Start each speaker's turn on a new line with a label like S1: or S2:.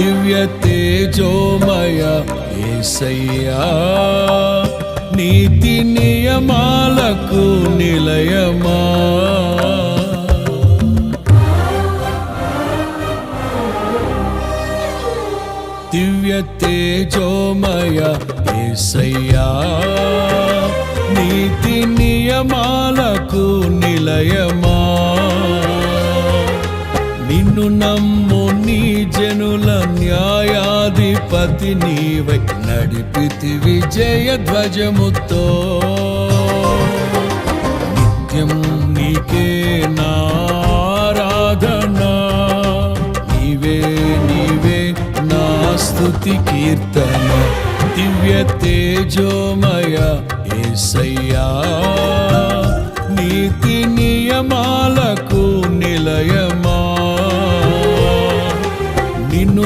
S1: దివ్య తేజోమయ యేసయ్యా, నీతి నియమాలకు నిలయమా. దివ్య తేజోమయ యేసయ్యా, నీతి నియమాలకు నిలయమా. నిన్ను నమ్ము నీ జనుల న్యాయాధిపతి నీవై నడిపితి విజయ ధ్వజముతో. నిత్యం నీకే నారాధనా, నీవే నీవే నా స్తుతి కీర్తన. దివ్య తేజోమయ యేసయ్యా, నీతి నియమాలకు